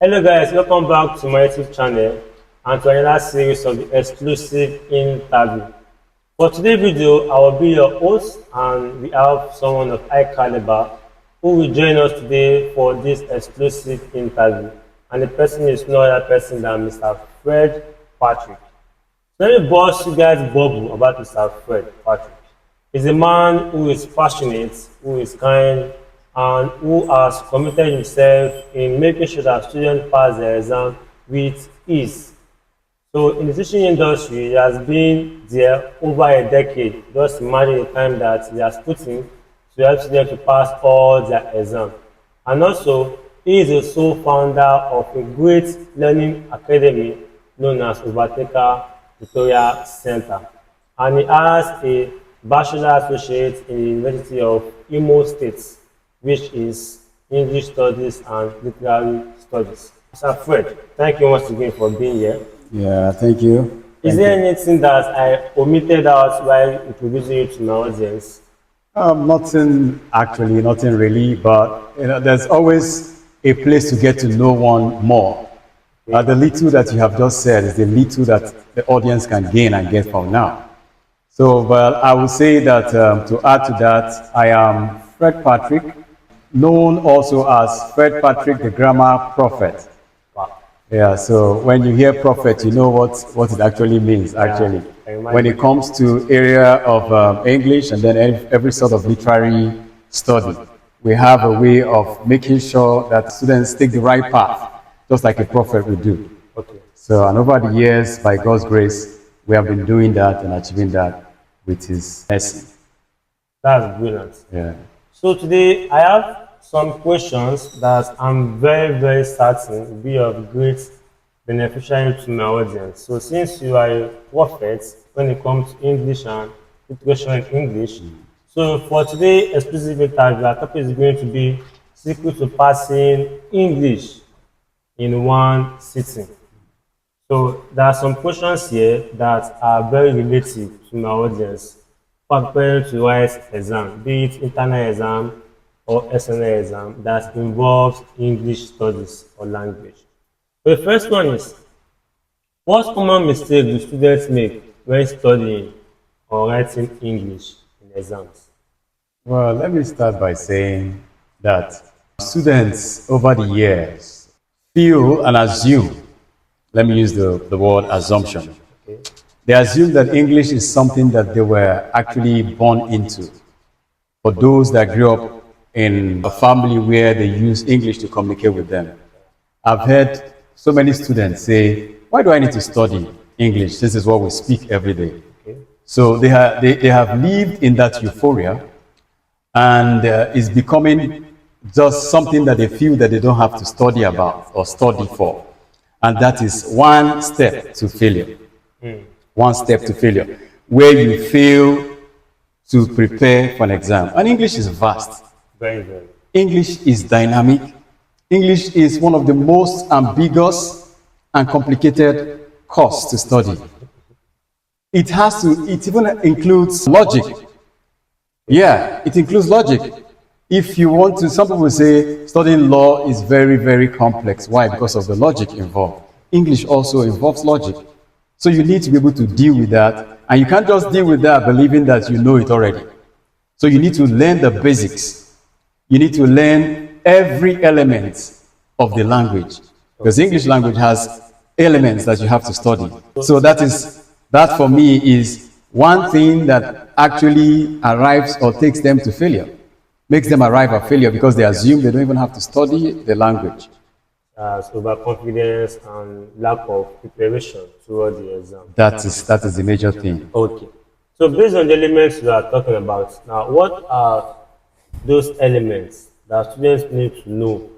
Hello guys, welcome back to my YouTube channel and to another series of the exclusive interview. For today's video, I will be your host and we have someone of high caliber who will join us today for this exclusive interview. And the person is no other person than Mr. Fred Patrick. So let me burst you guys bubble about Mr. Fred Patrick. He's a man who is passionate, who is kind, and who has committed himself in making sure that students pass their exam with ease. So in the teaching industry, he has been there over a decade. Just imagine the time that he has put in to help students to pass all their exams. And also, he is the sole founder of a great learning academy known as Overtaker Tutorial Center. And he has a Bachelor Associate in the University of Imo State, which is English Studies and Literary Studies. Mr. Fred, thank you once again for being here. Yeah, thank you. Is there anything that I omitted out while introducing you to my audience? Nothing actually, nothing really, but there's always a place to get to know one more. The little that you have just said is the little that the audience can gain and get from now. So, well, I would say that to add to that, I am Fred Patrick, known also as Fred Patrick, the Grammar Prophet. Wow. Yeah, so when you hear prophet, you know what it actually means, actually. When it comes to area of English and then every sort of literary study, we have a way of making sure that students take the right path, just like a prophet would do. Okay. So, and over the years, by God's grace, we have been doing that and achieving that with His mercy. That's brilliant. Yeah. So today I have some questions that I'm very certain will be of great beneficiary to my audience. So since you are a prophet when it comes to English and literature in English, so for today exclusive interview, our topic is going to be secret to passing English in one sitting. So there are some questions here that are very relative to my audience for preparing to write exam, be it internal exam or external exam that involves English studies or language. So the first one is, what common mistake do students make when studying or writing English in exams? Well, let me start by saying that students over the years feel and assume, let me use the word assumption. Okay. They assume that English is something that they were actually born into. For those that grew up in a family where they use English to communicate with them. I've heard so many students say, why do I need to study English? This is what we speak every day. Okay. So they have lived in that euphoria and it's becoming just something that they feel that they don't have to study about or study for. And that is one step to failure. One step to failure, where you fail to prepare for an exam. And English is vast. Very. English is dynamic. English is one of the most ambiguous and complicated courses to study. It even includes logic. Yeah, it includes logic. If you want to, some people say studying law is very complex. Why? Because of the logic involved. English also involves logic. So you need to be able to deal with that. And you can't just deal with that believing that you know it already. So you need to learn the basics. You need to learn every element of the language. Because the English language has elements that you have to study. So that for me is one thing that actually arrives or takes them to failure. Makes them arrive at failure because they assume they don't even have to study the language. Overconfidence and lack of preparation toward the exam. That is the major thing. Okay. So based on the elements you are talking about, now what are those elements that students need to know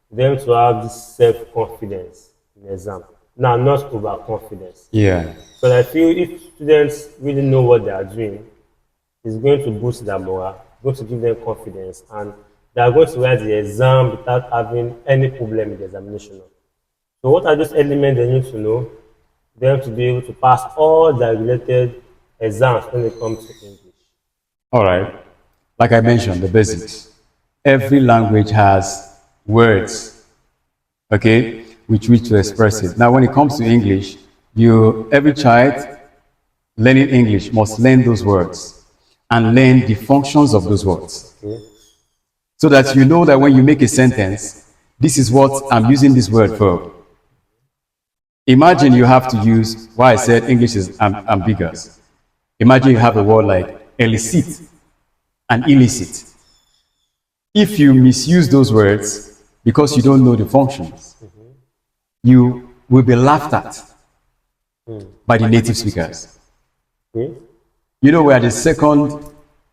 for them to have this self-confidence in exam? Now, not overconfidence. Yeah. But I feel if students really know what they are doing, it's going to boost their morale, going to give them confidence, and they are going to write the exam without having any problem with the examination. So what are those elements they need to know for them to be able to pass all the related exams when it comes to English? All right. Like I mentioned, the basics. Every language has words. Okay? with which to express it. Now, when it comes to English, every child learning English must learn those words and learn the functions of those words. Okay. So that you know that when you make a sentence, this is what I'm using this word for. Imagine you have to use why I said English is ambiguous. Imagine you have a word like illicit and illicit. If you misuse those words because you don't know the functions, you will be laughed at by the native speakers. Okay. You know, we are the second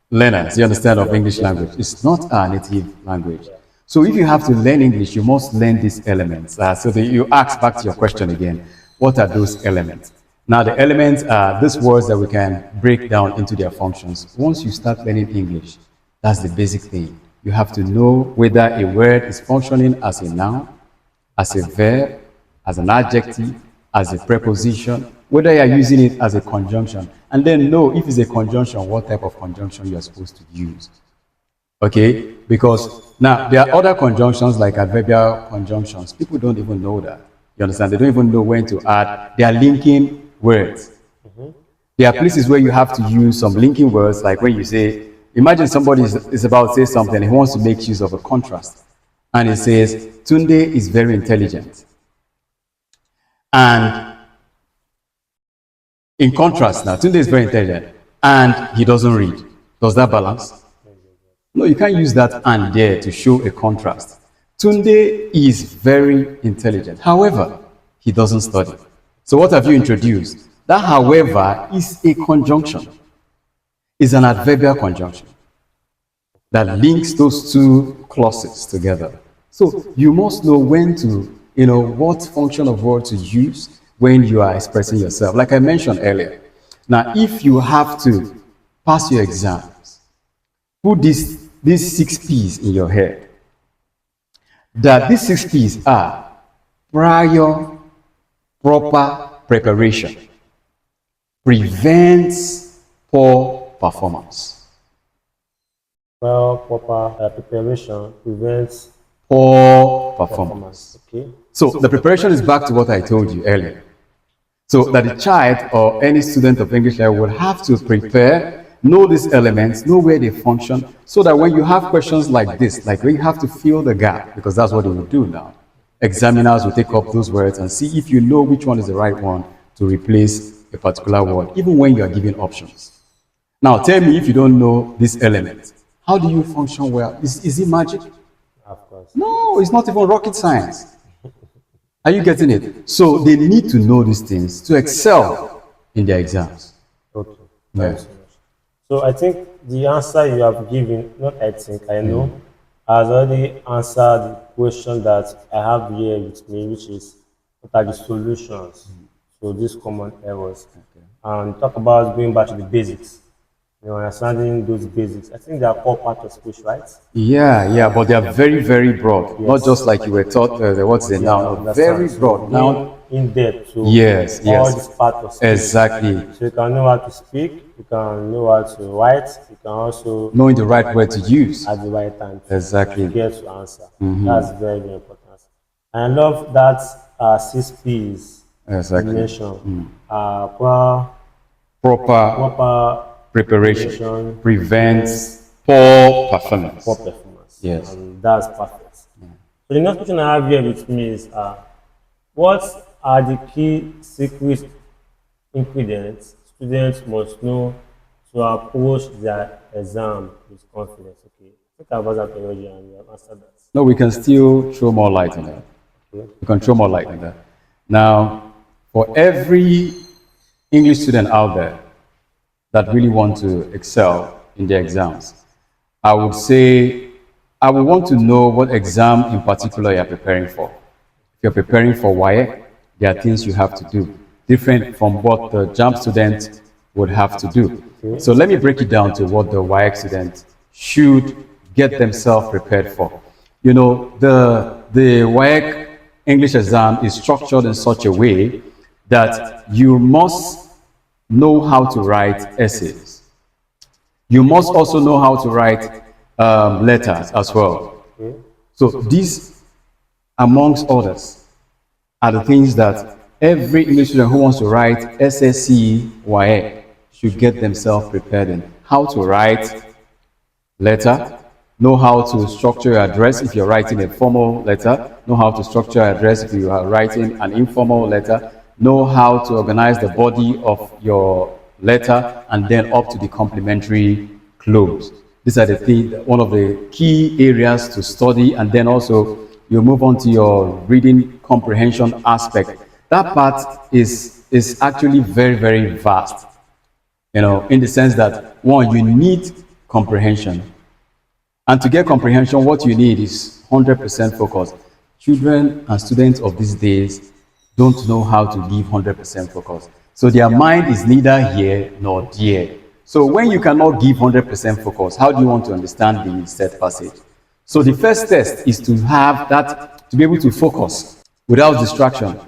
learners, you understand, of English language. It's not our native language. So if you have to learn English, you must learn these elements. So that you ask back to your question again, what are those elements? Now the elements are these words that we can break down into their functions. Once you start learning English, that's the basic thing. You have to know whether a word is functioning as a noun, as a verb, as an adjective, as a preposition, whether you are using it as a conjunction, and then know if it's a conjunction, what type of conjunction you are supposed to use. Okay? Because now there are other conjunctions like adverbial conjunctions. People don't even know that. You understand? They don't even know when to add. They are linking words. There are places where you have to use some linking words, like when you say, imagine somebody is about to say something and he wants to make use of a contrast. And he says, Tunde is very intelligent. And in contrast now, Tunde is very intelligent and he doesn't read. Does that balance? No, you can't use that and there to show a contrast. Tunde is very intelligent. However, he doesn't study. So what have you introduced? That however is a conjunction. It's an adverbial conjunction that links those two clauses together. So you must know when to, what function of word to use when you are expressing yourself. Like I mentioned earlier. Now, if you have to pass your exams, put these 6 P's in your head. That these 6 P's are prior, proper preparation, prevents poor performance. Well, proper preparation prevents poor performance. Okay. So the preparation is back to what I told you earlier. So that the child or any student of English will have to prepare, know these elements, know where they function, so that when you have questions like this, like when you have to fill the gap, because that's what they will do now. Examiners will take up those words and see if you know which one is the right one to replace a particular word, even when you are given options. Now tell me if you don't know this element, how do you function well? Is it magic? Of course. No, it's not even rocket science. Are you getting it? So they need to know these things to excel in their exams. Okay. Thanks so much. So I think the answer you have given, not I think, I know, has already answered the question that I have here with me, which is what are the solutions to these common errors? And talk about going back to the basics. Understanding those basics. I think they are all part of speech, right? Yeah, but they are very, very broad. Yes. Not just like you were taught, what's the noun? No, very broad. Now, in depth. So yes. All this part of speech. Exactly. So you can know how to speak, you can know how to write, you can also knowing the right word to use at the right time. Exactly. To get to answer. That's very, very important. And I love that 6 P's. Exactly. You mentioned. Proper preparation prevents poor performance. Poor performance. Yes. And that's perfect. So the next question I have here with me is, what are the key secret ingredients students must know to approach their exam with confidence? Okay. Think about that already and you have answered that. No, we can still throw more light on that. Okay. We can throw more light on that. Now, for every English student out there that really want to excel in their exams, I would say I would want to know what exam in particular you're preparing for. If you're preparing for WAEC, there are things you have to do, different from what the JAMB student would have to do. Okay. So let me break it down to what the WAEC student should get themselves prepared for. The WAEC English exam is structured in such a way that you must know how to write essays. You must also know how to write letters as well. So these, amongst others, are the things that every English student who wants to write SSC WAEC should get themselves prepared in. How to write letter, know how to structure your address if you're writing a formal letter, know how to structure your address if you are writing an informal letter, know how to organize the body of your letter, and then up to the complimentary close. These are the things, one of the key areas to study, and then also you move on to your reading comprehension aspect. That part is actually very, very vast, in the sense that, one, you need comprehension. And to get comprehension, what you need is 100% focus. Children and students of these days don't know how to give 100% focus. So their mind is neither here nor there. So when you cannot give 100% focus, how do you want to understand the set passage? So the first test is to have that, to be able to focus without distraction.